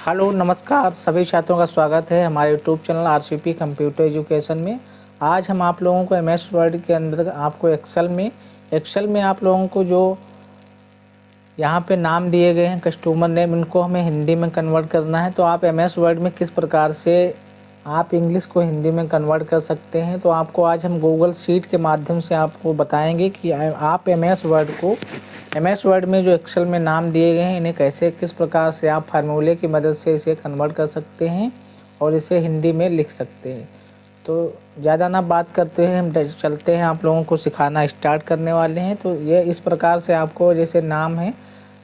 Hello नमस्कार सभी छात्रों का स्वागत है हमारे YouTube channel RCP computer education में। आज हम आप लोगों को एमएस वर्ड के अंदर आपको एक्सेल में आप लोगों को जो यहाँ पे नाम दिए गए हैं कस्टमर नेम, इनको हमें हिंदी में कन्वर्ट करना है। तो आप एमएस वर्ड में किस प्रकार से आप इंग्लिश को हिंदी में कन्वर्ट कर सकते हैं, तो आपको आज हम गूगल शीट के माध्यम से आपको बताएंगे कि आप एमएस वर्ड में जो एक्सेल में नाम दिए गए हैं इन्हें कैसे किस प्रकार से आप फार्मूले की मदद से इसे कन्वर्ट कर सकते हैं और इसे हिंदी में लिख सकते हैं। तो ज़्यादा ना बात करते हैं, हम चलते हैं, आप लोगों को सिखाना स्टार्ट करने वाले हैं। तो ये इस प्रकार से आपको जैसे नाम है,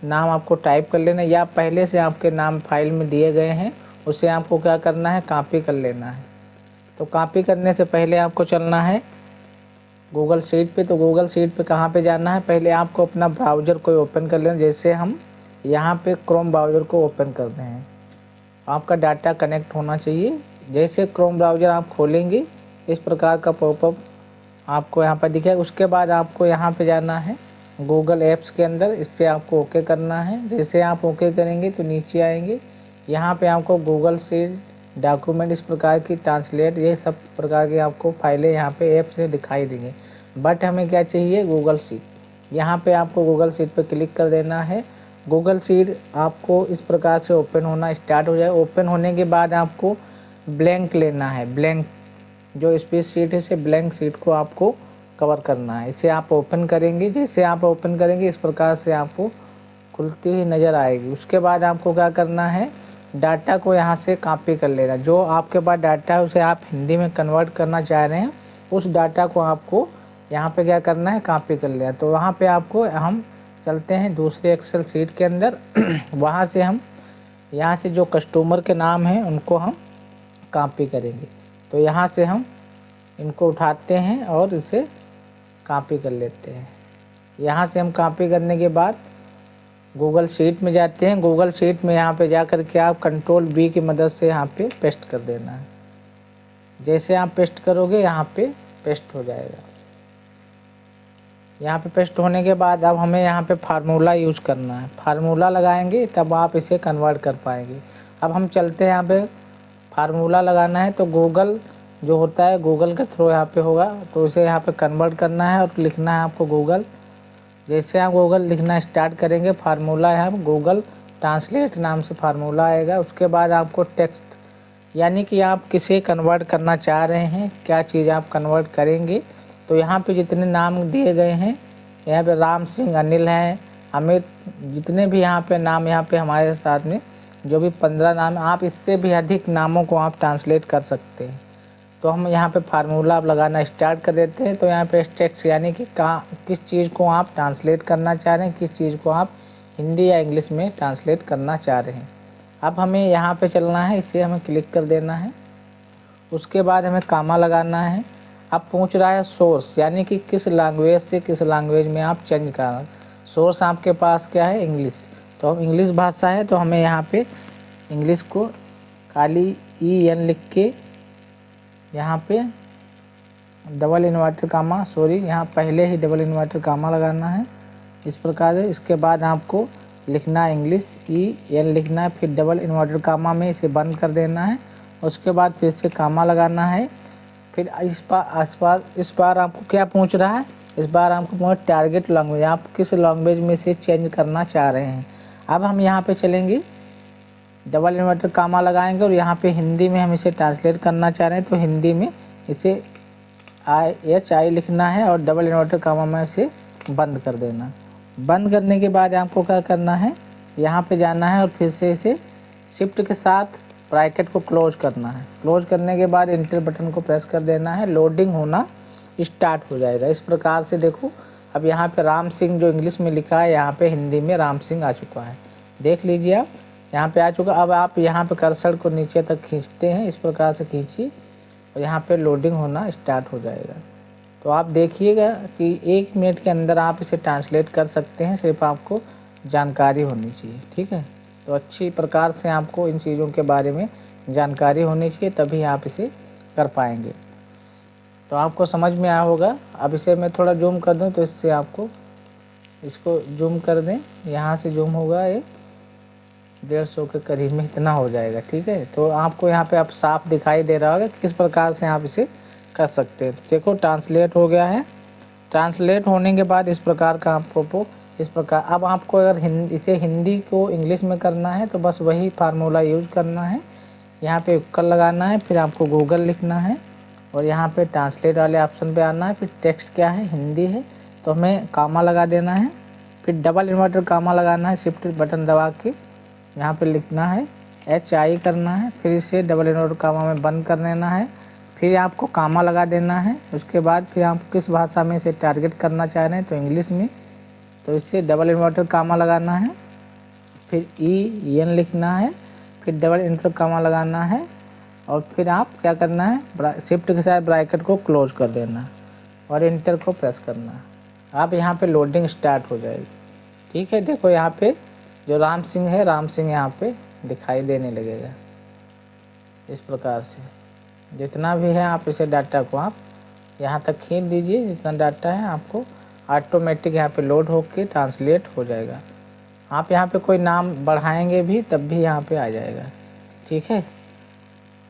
नाम आपको टाइप कर लेना, या पहले से आपके नाम फाइल में दिए गए हैं उसे आपको क्या करना है, कॉपी कर लेना है। तो कॉपी करने से पहले आपको चलना है गूगल शीट पे। तो गूगल शीट पे कहाँ पे जाना है, पहले आपको अपना ब्राउज़र को ओपन कर लेना। जैसे हम यहाँ पे क्रोम ब्राउज़र को ओपन करते हैं, आपका डाटा कनेक्ट होना चाहिए। जैसे क्रोम ब्राउज़र आप खोलेंगे इस प्रकार का पॉपअप आपको यहाँ पर दिखेगा। उसके बाद आपको यहाँ पे जाना है गूगल ऐप्स के अंदर, इस पर आपको ओके करना है। जैसे आप ओके करेंगे तो नीचे आएंगे, यहाँ पे आपको गूगल शीट डॉक्यूमेंट इस प्रकार की ट्रांसलेट, ये सब प्रकार की आपको फाइलें यहाँ पे ऐप से दिखाई देंगे। बट हमें क्या चाहिए, गूगल शीट। यहाँ पे आपको गूगल शीट पे क्लिक कर देना है। गूगल शीट आपको इस प्रकार से ओपन होना स्टार्ट हो जाए। ओपन होने के बाद आपको ब्लैंक लेना है, ब्लैंक जो स्पेस शीट है, इसे ब्लैंक शीट को आपको कवर करना है। इसे आप ओपन करेंगे, जैसे आप ओपन करेंगे इस प्रकार से आपको खुलती हुई नज़र आएगी। उसके बाद आपको क्या करना है, डाटा को यहाँ से कॉपी कर लेना। जो आपके पास डाटा है उसे आप हिंदी में कन्वर्ट करना चाह रहे हैं, उस डाटा को आपको यहाँ पे क्या करना है, कॉपी कर लेना। तो वहाँ पे आपको हम चलते हैं दूसरे एक्सेल शीट के अंदर वहाँ से हम यहाँ से जो कस्टमर के नाम हैं उनको हम कॉपी करेंगे। तो यहाँ से हम इनको उठाते हैं और इसे कॉपी कर लेते हैं। यहाँ से हम कॉपी करने के बाद गूगल शीट में जाते हैं। गूगल शीट में यहाँ पे जा कर के आप कंट्रोल बी की मदद से यहाँ पे पेस्ट कर देना है। जैसे आप पेस्ट करोगे यहाँ पे पेस्ट हो जाएगा। यहाँ पे पेस्ट होने के बाद अब हमें यहाँ पे फार्मूला यूज करना है। फार्मूला लगाएंगे तब आप इसे कन्वर्ट कर पाएंगे। अब हम चलते हैं, यहाँ पे फार्मूला लगाना है तो गूगल जो होता है गूगल के थ्रू यहाँ पे होगा, तो इसे यहाँ पे कन्वर्ट करना है और लिखना है आपको गूगल। जैसे आप गूगल लिखना स्टार्ट करेंगे, फार्मूला है गूगल ट्रांसलेट नाम से फार्मूला आएगा। उसके बाद आपको टेक्स्ट, यानी कि आप किसे कन्वर्ट करना चाह रहे हैं, क्या चीज़ आप कन्वर्ट करेंगे। तो यहाँ पे जितने नाम दिए गए हैं, यहाँ पे राम सिंह, अनिल हैं, अमित, जितने भी यहाँ पे नाम यहाँ पे हमारे साथ में जो भी 15 नाम, आप इससे भी अधिक नामों को आप ट्रांसलेट कर सकते हैं। तो हम यहाँ पे फार्मूला आप लगाना स्टार्ट कर देते हैं। तो यहाँ पे टेक्स्ट, यानी कि कहाँ किस चीज़ को आप ट्रांसलेट करना चाह रहे हैं, किस चीज़ को आप हिंदी या इंग्लिश में ट्रांसलेट करना चाह रहे हैं। अब हमें यहाँ पे चलना है, इसे हमें क्लिक कर देना है। उसके बाद हमें कामा लगाना है। अब पूछ रहा है सोर्स, यानी कि किस लैंग्वेज से किस लैंग्वेज में आप चेंज करना। सोर्स आपके पास क्या है, इंग्लिश। तो हम इंग्लिश भाषा है तो हमें यहाँ पे इंग्लिश को काली EN लिख के यहाँ पे डबल इन्वर्टर कामा, यहाँ पहले ही डबल इन्वर्टर कामा लगाना है इस प्रकार है। इसके बाद आपको लिखना है इंग्लिश, EN लिखना है, फिर डबल इन्वर्टर कामा में इसे बंद कर देना है। उसके बाद फिर से कामा लगाना है। फिर इस बार आपको क्या पूछ रहा है, इस बार आपको पूछ टारगेट लैंग्वेज, आप किस लैंग्वेज में इसे चेंज करना चाह रहे हैं। अब हम यहाँ पे चलेंगे, डबल इन्वर्टर कामा लगाएंगे और यहाँ पे हिंदी में हम इसे ट्रांसलेट करना चाह रहे हैं, तो हिंदी में इसे HI लिखना है और डबल इन्वर्टर कामा में इसे बंद कर देना। बंद करने के बाद आपको क्या करना है, यहाँ पे जाना है और फिर से इसे शिफ्ट के साथ ब्रैकेट को क्लोज करना है। क्लोज करने के बाद इंटर बटन को प्रेस कर देना है, लोडिंग होना स्टार्ट हो जाएगा। इस प्रकार से देखो, अब यहाँ पे राम सिंह जो इंग्लिश में लिखा है, यहाँ पे हिंदी में राम सिंह आ चुका है। देख लीजिए आप, यहाँ पे आ चुका। अब आप यहाँ पे कर्सर को नीचे तक खींचते हैं, इस प्रकार से खींचिए और यहाँ पे लोडिंग होना स्टार्ट हो जाएगा। तो आप देखिएगा कि 1 मिनट के अंदर आप इसे ट्रांसलेट कर सकते हैं, सिर्फ आपको जानकारी होनी चाहिए, ठीक है। तो अच्छी प्रकार से आपको इन चीज़ों के बारे में जानकारी होनी चाहिए, तभी आप इसे कर पाएंगे। तो आपको समझ में आया होगा। अब इसे मैं थोड़ा जूम कर दूं तो इससे आपको इसको जूम कर दें, यहाँ से जूम होगा ये, 150 के करीब में इतना हो जाएगा। ठीक है, तो आपको यहाँ पे अब साफ दिखाई दे रहा होगा किस प्रकार से आप इसे कर सकते हैं। देखो ट्रांसलेट हो गया है। ट्रांसलेट होने के बाद इस प्रकार का आपको इस प्रकार, अब आपको अगर इसे हिंदी को इंग्लिश में करना है तो बस वही फार्मूला यूज करना है। यहाँ पे उपकर लगाना है, फिर आपको गूगल लिखना है और यहाँ पे ट्रांसलेट वाले ऑप्शन पे आना है। फिर टेक्स्ट क्या है, हिंदी है, तो हमें कामा लगा देना है। फिर डबल इन्वर्टर कामा लगाना है, शिफ्ट बटन दबा के यहाँ पे लिखना है, HI करना है, फिर इसे डबल इन्वर्टर कामा में बंद कर देना है। फिर आपको कामा लगा देना है। उसके बाद फिर आप किस भाषा में इसे टारगेट करना चाह रहे हैं, तो इंग्लिश में, तो इसे डबल इन्वर्टर कामा लगाना है। फिर EN लिखना है, फिर डबल इन्वर्टर कामा लगाना है और फिर आप क्या करना है, शिफ्ट के साथ ब्रैकेट को क्लोज कर देना है और इंटर को प्रेस करना है। अब यहाँ पे लोडिंग स्टार्ट हो जाएगी। ठीक है, देखो यहाँ पे जो राम सिंह है, राम सिंह यहाँ पे दिखाई देने लगेगा। इस प्रकार से जितना भी है आप इसे डाटा को आप यहाँ तक खींच दीजिए, जितना डाटा है आपको ऑटोमेटिक यहाँ पे लोड होके ट्रांसलेट हो जाएगा। आप यहाँ पे कोई नाम बढ़ाएंगे भी तब भी यहाँ पे आ जाएगा। ठीक है,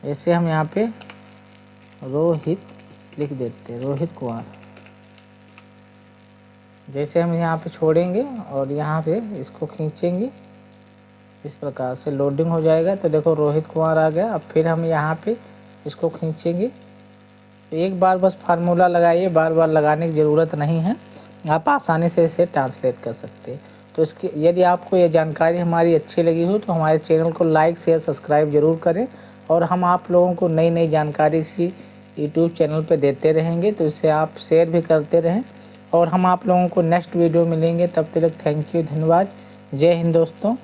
जैसे हम यहाँ पे रोहित लिख देते हैं, रोहित कुमार। जैसे हम यहाँ पे छोड़ेंगे और यहाँ पे इसको खींचेंगे, इस प्रकार से लोडिंग हो जाएगा। तो देखो रोहित कुमार आ गया। अब फिर हम यहाँ पे इसको खींचेंगे। एक बार बस फार्मूला लगाइए, बार बार लगाने की ज़रूरत नहीं है, आप आसानी से इसे ट्रांसलेट कर सकते हैं। तो इसकी यदि आपको ये जानकारी हमारी अच्छी लगी हो तो हमारे चैनल को लाइक शेयर सब्सक्राइब ज़रूर करें और हम आप लोगों को नई नई जानकारी इसी यूट्यूब चैनल पे देते रहेंगे, तो इसे आप शेयर भी करते रहें और हम आप लोगों को नेक्स्ट वीडियो मिलेंगे। तब तक थैंक यू, धन्यवाद, जय हिंद दोस्तों।